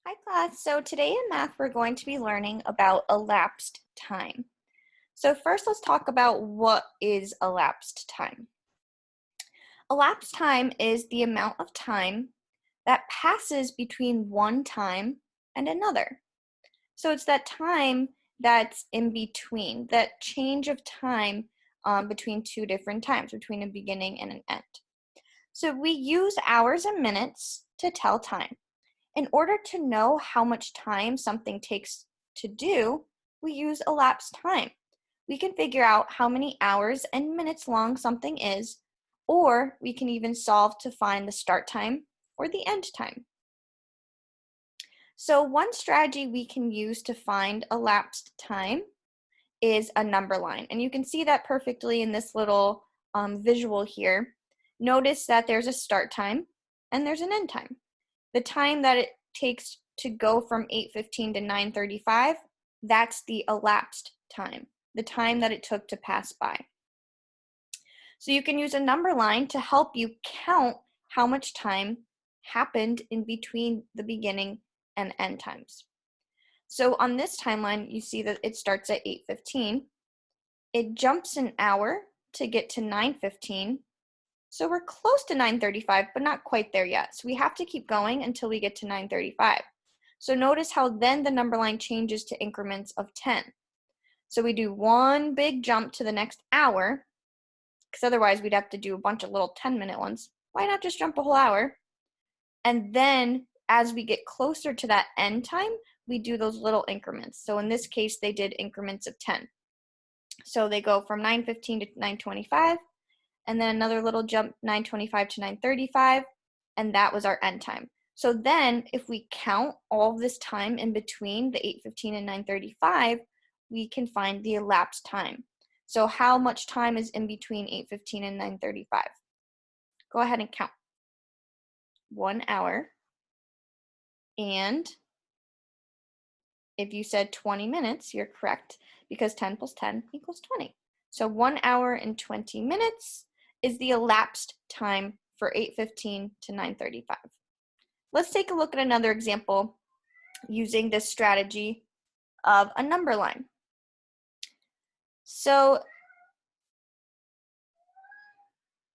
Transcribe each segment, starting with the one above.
Hi class, so today in math we're going to be learning about elapsed time. So first let's talk about what is elapsed time. Elapsed time is the amount of time that passes between one time and another. So it's that time that's in between, that change of time between two different times, between a beginning and an end. So we use hours and minutes to tell time. In order to know how much time something takes to do, we use elapsed time. We can figure out how many hours and minutes long something is, or we can even solve to find the start time or the end time. So one strategy we can use to find elapsed time is a number line. And you can see that perfectly in this little visual here. Notice that there's a start time and there's an end time. The time that it takes to go from 8:15 to 9:35, that's the elapsed time, the time that it took to pass by. So you can use a number line to help you count how much time happened in between the beginning and end times. So on this timeline, you see that it starts at 8:15. It jumps an hour to get to 9:15. So we're close to 9:35, but not quite there yet. So we have to keep going until we get to 9:35. So notice how then the number line changes to increments of 10. So we do one big jump to the next hour, because otherwise we'd have to do a bunch of little 10-minute ones. Why not just jump a whole hour? And then as we get closer to that end time, we do those little increments. So in this case, they did increments of 10. So they go from 9:15 to 9:25, and then another little jump, 9:25 to 9:35, and that was our end time. So then if we count all of this time in between the 8:15 and 9:35, we can find the elapsed time. So how much time is in between 8:15 and 9:35? Go ahead and count. 1 hour. And if you said 20 minutes, you're correct, because 10 plus 10 equals 20. So 1 hour and 20 minutes is the elapsed time for 8:15 to 9:35. Let's take a look at another example using this strategy of a number line. So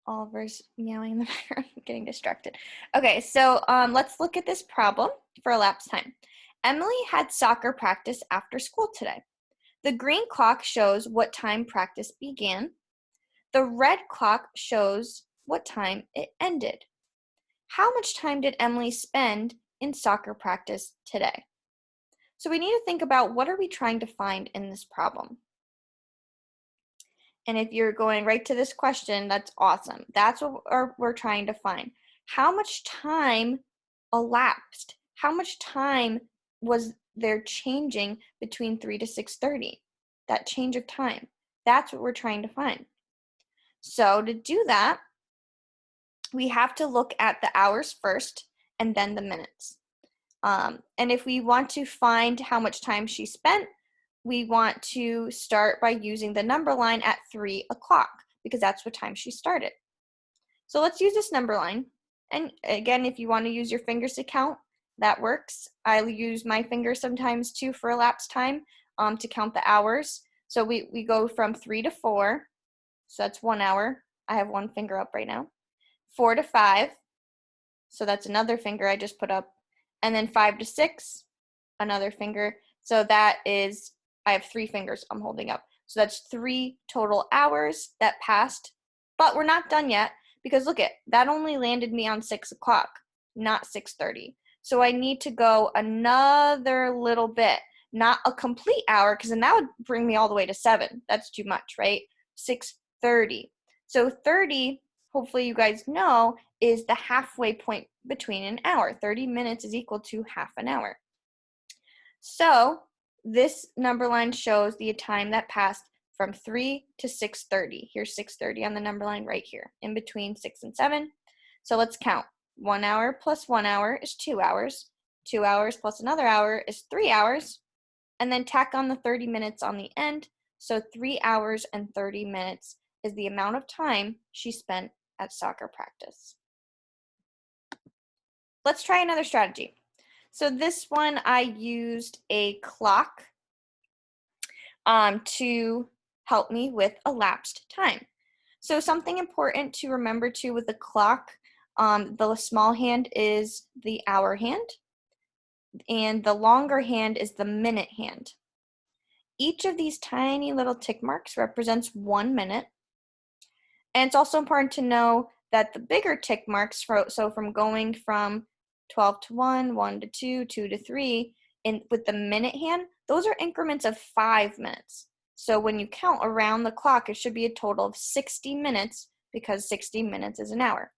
Oliver's meowing in the background, I'm getting distracted. Okay, so let's look at this problem for elapsed time. Emily had soccer practice after school today. The green clock shows what time practice began. The red clock shows what time it ended. How much time did Emily spend in soccer practice today? So we need to think about, what are we trying to find in this problem? And if you're going right to this question, that's awesome. That's what we're trying to find. How much time elapsed? How much time was there changing between 3 to 6:30? That change of time. That's what we're trying to find. So to do that, we have to look at the hours first and then the minutes. And if we want to find how much time she spent, we want to start by using the number line at 3 o'clock, because that's what time she started. So let's use this number line. And again, if you want to use your fingers to count, that works. I use my fingers sometimes too for elapsed time to count the hours. So we go from 3 to 4. So that's 1 hour. I have one finger up right now. 4 to 5. So that's another finger I just put up. And then 5 to 6, another finger. So that is, I have 3 fingers I'm holding up. So that's 3 total hours that passed. But we're not done yet, because look at, that only landed me on 6 o'clock, not 6:30. So I need to go another little bit, not a complete hour, because then that would bring me all the way to 7. That's too much, right? 6:30. So 30, hopefully you guys know, is the halfway point between an hour. 30 minutes is equal to half an hour. So this number line shows the time that passed from 3 to 6:30. Here's 6:30 on the number line right here, in between 6 and 7. So let's count. 1 hour plus 1 hour is 2 hours. 2 hours plus another hour is 3 hours. And then tack on the 30 minutes on the end. So 3 hours and 30 minutes is the amount of time she spent at soccer practice. Let's try another strategy. So this one I used a clock to help me with elapsed time. So something important to remember too with the clock, the small hand is the hour hand, and the longer hand is the minute hand. Each of these tiny little tick marks represents 1 minute. And it's also important to know that the bigger tick marks, so from going from 12 to 1, 1 to 2, 2 to 3, and with the minute hand, those are increments of 5 minutes. So when you count around the clock, it should be a total of 60 minutes because 60 minutes is an hour.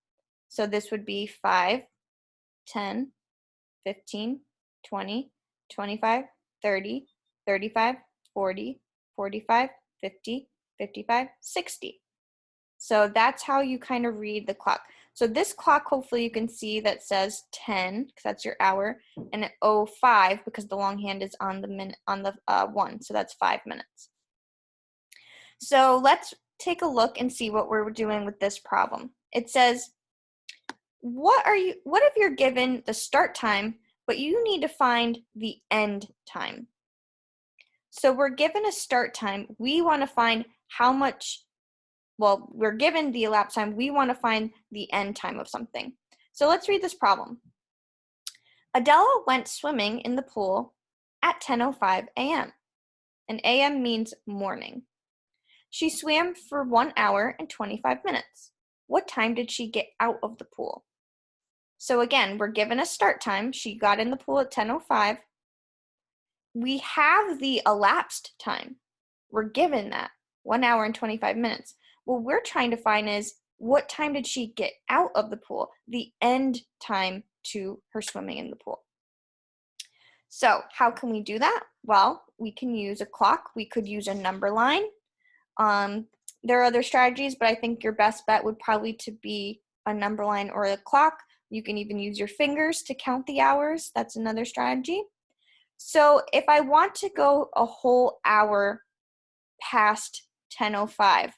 So this would be 5, 10, 15, 20, 25, 30, 35, 40, 45, 50, 55, 60. So that's how you kind of read the clock. So this clock, hopefully you can see that says 10, because that's your hour, and 05 because the long hand is on the minute, on the 1, so that's 5 minutes. So let's take a look and see what we're doing with this problem. It says, what if you're given the start time, but you need to find the end time? So we're given a start time. We want to find how much, well, we're given the elapsed time. We want to find the end time of something. So let's read this problem. Adela went swimming in the pool at 10:05 a.m. And a.m. means morning. She swam for 1 hour and 25 minutes. What time did she get out of the pool? So again, we're given a start time. She got in the pool at 10:05. We have the elapsed time. We're given that 1 hour and 25 minutes. What we're trying to find is what time did she get out of the pool? The end time to her swimming in the pool. So how can we do that? Well, we can use a clock. We could use a number line. There are other strategies, but I think your best bet would probably to be a number line or a clock. You can even use your fingers to count the hours. That's another strategy. So if I want to go a whole hour past 10:05,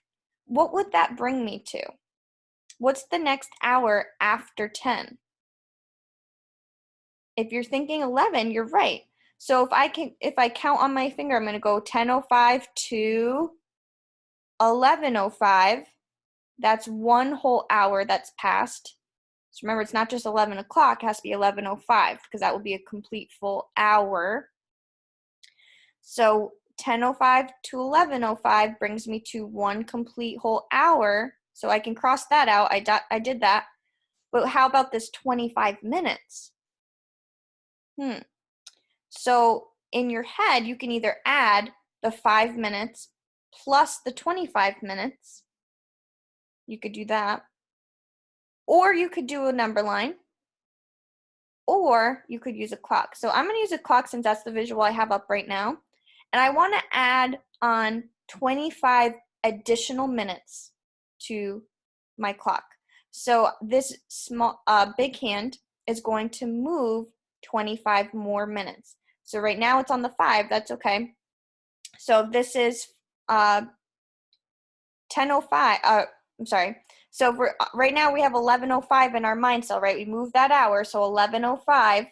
what would that bring me to? What's the next hour after 10? If you're thinking 11, you're right. So if I count on my finger, I'm going to go 10:05 to 11:05. That's 1 whole hour that's passed. So remember, it's not just 11 o'clock, it has to be 11:05 because that will be a complete full hour. So 10:05 to 11:05 brings me to 1 complete whole hour. So I can cross that out. I did that. But how about this 25 minutes? So in your head, you can either add the 5 minutes plus the 25 minutes. You could do that. Or you could do a number line. Or you could use a clock. So I'm going to use a clock since that's the visual I have up right now. And I want to add on 25 additional minutes to my clock. So this big hand is going to move 25 more minutes. So right now it's on the 5, that's okay. So this is 10:05, I'm sorry. So right now we have 11:05 in our mind cell, right? We moved that hour, so 11:05.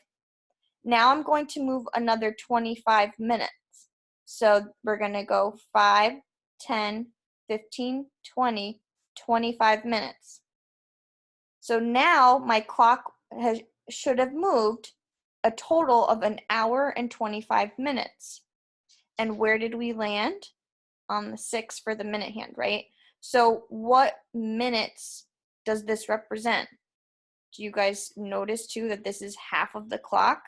Now I'm going to move another 25 minutes. So we're going to go 5, 10, 15, 20, 25 minutes. So now my clock should have moved a total of 1 hour and 25 minutes. And where did we land? On the 6 for the minute hand, right? So what minutes does this represent? Do you guys notice too that this is half of the clock?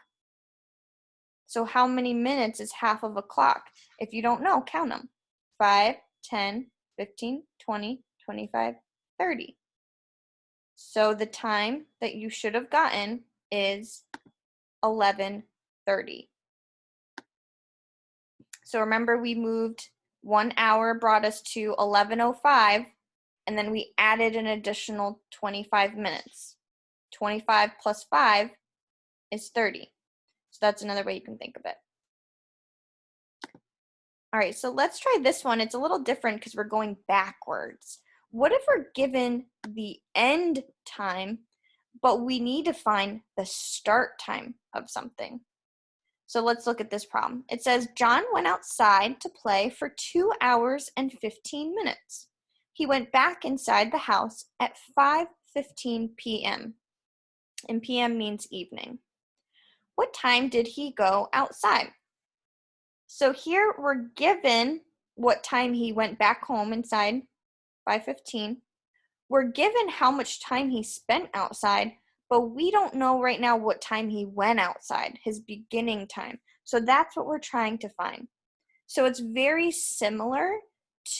So how many minutes is half of a clock? If you don't know, count them. 5, 10, 15, 20, 25, 30. So the time that you should have gotten is 11:30. So remember, we moved 1 hour, brought us to 11:05, and then we added an additional 25 minutes. 25 plus 5 is 30. So that's another way you can think of it. All right, so let's try this one. It's a little different because we're going backwards. What if we're given the end time, but we need to find the start time of something. So let's look at this problem. It says, John went outside to play for 2 hours and 15 minutes. He went back inside the house at 5:15 p.m. And p.m. means evening. What time did he go outside? So here we're given what time he went back home inside, 5:15. We're given how much time he spent outside, but we don't know right now what time he went outside, his beginning time. So that's what we're trying to find. So it's very similar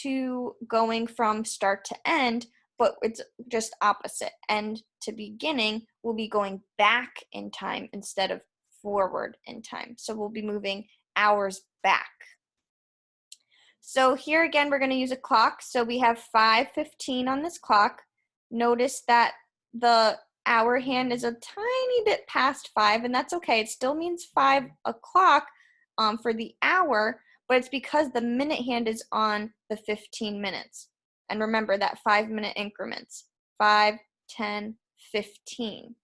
to going from start to end, but it's just opposite. End to beginning, we'll be going back in time instead of forward in time. So we'll be moving hours back. So here again, we're going to use a clock. So we have 5:15 on this clock. Notice that the hour hand is a tiny bit past 5, and that's okay. It still means 5 o'clock for the hour, but it's because the minute hand is on the 15 minutes. And remember that 5-minute increments, 5, 10, 15.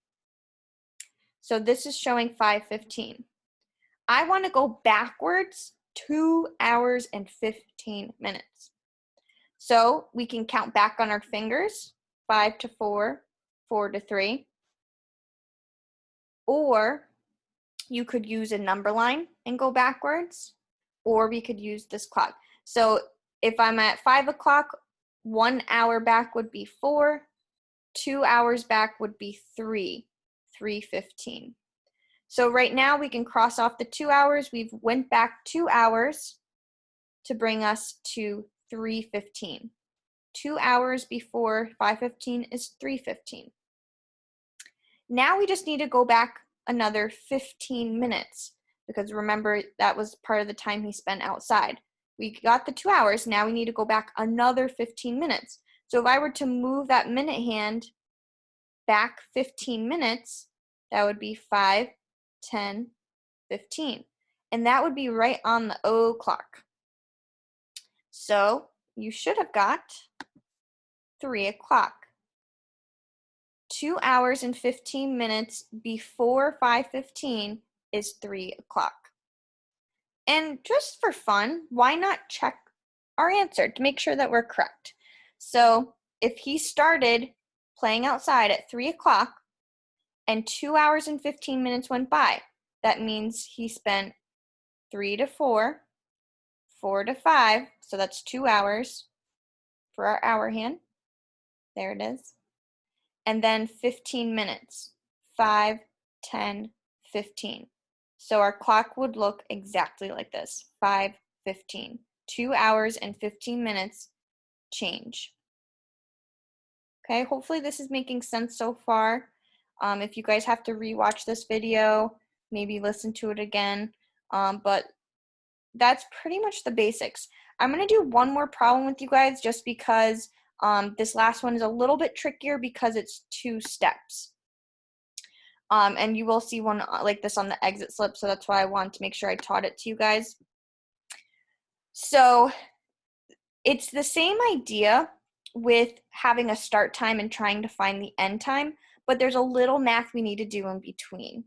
So this is showing 5:15. I want to go backwards 2 hours and 15 minutes. So we can count back on our fingers, 5 to 4, 4 to 3. Or you could use a number line and go backwards, or we could use this clock. So if I'm at 5 o'clock, 1 hour back would be 4, 2 hours back would be 3, 3:15. So right now we can cross off the 2 hours. We've went back 2 hours to bring us to 3:15. 2 hours before 5:15 is 3:15. Now we just need to go back another 15 minutes because remember that was part of the time he spent outside. We got the 2 hours. Now we need to go back another 15 minutes. So if I were to move that minute hand back 15 minutes, that would be 5, 10, 15. And that would be right on the O clock. So you should have got 3 o'clock. 2 hours and 15 minutes before 5:15 is 3 o'clock. And just for fun, why not check our answer to make sure that we're correct? So if he started playing outside at 3 o'clock and 2 hours and 15 minutes went by, that means he spent 3 to 4, 4 to 5, so that's 2 hours for our hour hand. There it is. And then 15 minutes, 5, 10, 15. So our clock would look exactly like this, 5:15. 2 hours and 15 minutes change. Okay, hopefully this is making sense so far. If you guys have to rewatch this video, maybe listen to it again. But that's pretty much the basics. I'm going to do one more problem with you guys just because this last one is a little bit trickier because it's 2 steps. And you will see one like this on the exit slip, so that's why I wanted to make sure I taught it to you guys. So it's the same idea with having a start time and trying to find the end time, but there's a little math we need to do in between.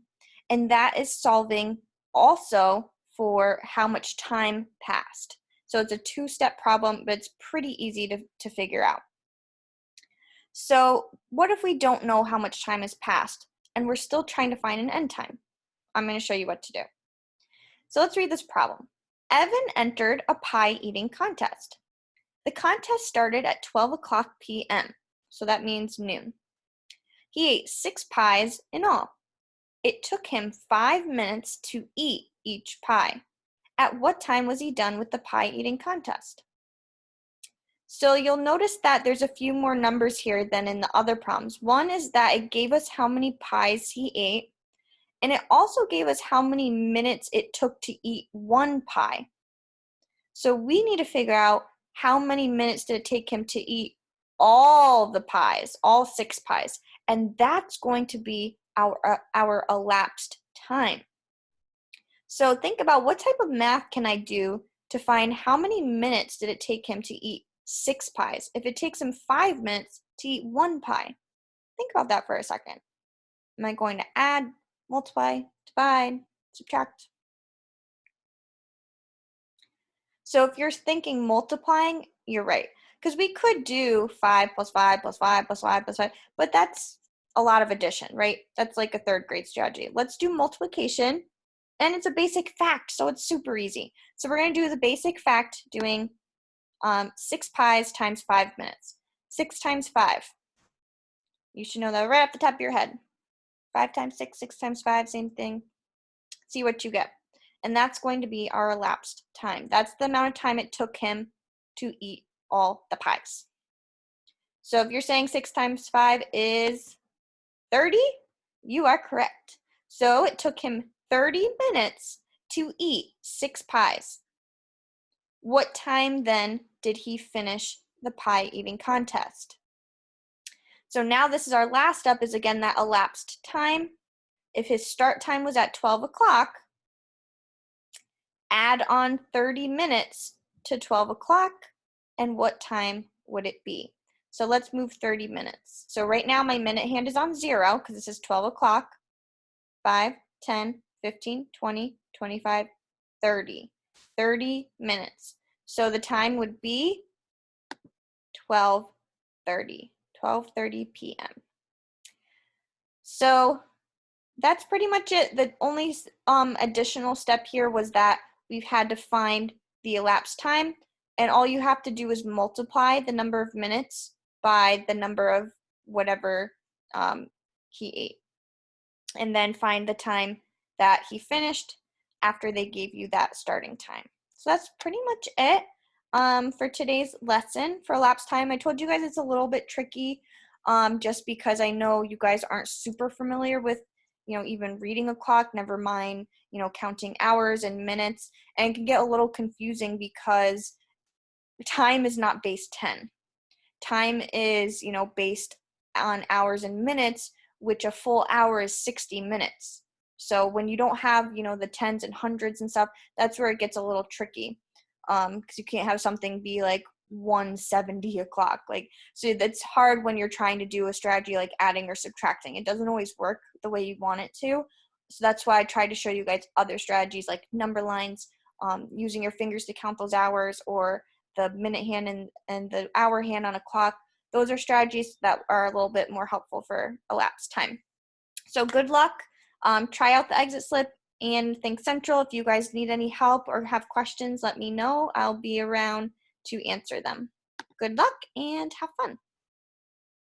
And that is solving also for how much time passed. So it's a 2-step problem, but it's pretty easy to figure out. So what if we don't know how much time has passed and we're still trying to find an end time? I'm going to show you what to do. So let's read this problem. Evan entered a pie eating contest. The contest started at 12 o'clock p.m., so that means noon. He ate 6 pies in all. It took him 5 minutes to eat each pie. At what time was he done with the pie eating contest? So you'll notice that there's a few more numbers here than in the other problems. One is that it gave us how many pies he ate, and it also gave us how many minutes it took to eat 1 pie. So we need to figure out how many minutes did it take him to eat all the pies, all 6 pies, and that's going to be our elapsed time. So think about what type of math can I do to find how many minutes did it take him to eat 6 pies if it takes him 5 minutes to eat 1 pie. Think about that for a second. Am I going to add, multiply, divide, subtract? So if you're thinking multiplying, you're right. Because we could do 5 plus 5 plus 5 plus 5 plus 5, but that's a lot of addition, right? That's like a third grade strategy. Let's do multiplication, and it's a basic fact, so it's super easy. So we're going to do the basic fact doing 6 pies times 5 minutes. 6 times 5. You should know that right off the top of your head. 5 times 6, 6 times 5, same thing. See what you get. And that's going to be our elapsed time. That's the amount of time it took him to eat all the pies. So if you're saying 6 times 5 is 30, you are correct. So it took him 30 minutes to eat 6 pies. What time then did he finish the pie eating contest? So now this is our last step, is again that elapsed time. If his start time was at 12 o'clock, add on 30 minutes to 12 o'clock, and what time would it be? So let's move 30 minutes. So right now my minute hand is on 0 because this is 12 o'clock. 5, 10, 15, 20, 25, 30. 30 minutes. So the time would be 12:30. 12:30 p.m. So that's pretty much it. The only additional step here was that we've had to find the elapsed time, and all you have to do is multiply the number of minutes by the number of whatever he ate, and then find the time that he finished after they gave you that starting time. So that's pretty much it for today's lesson for elapsed time. I told you guys it's a little bit tricky just because I know you guys aren't super familiar with even reading a clock, never mind, counting hours and minutes. And it can get a little confusing because time is not base 10. Time is, based on hours and minutes, which a full hour is 60 minutes. So when you don't have, the tens and hundreds and stuff, that's where it gets a little tricky. Because you can't have something be like 170 o'clock. So that's hard when you're trying to do a strategy like adding or subtracting. It doesn't always work the way you want it to. So that's why I tried to show you guys other strategies like number lines, using your fingers to count those hours, or the minute hand and the hour hand on a clock. Those are strategies that are a little bit more helpful for elapsed time. So good luck. Try out the exit slip and Think Central. If you guys need any help or have questions, let me know. I'll be around to answer them. Good luck and have fun.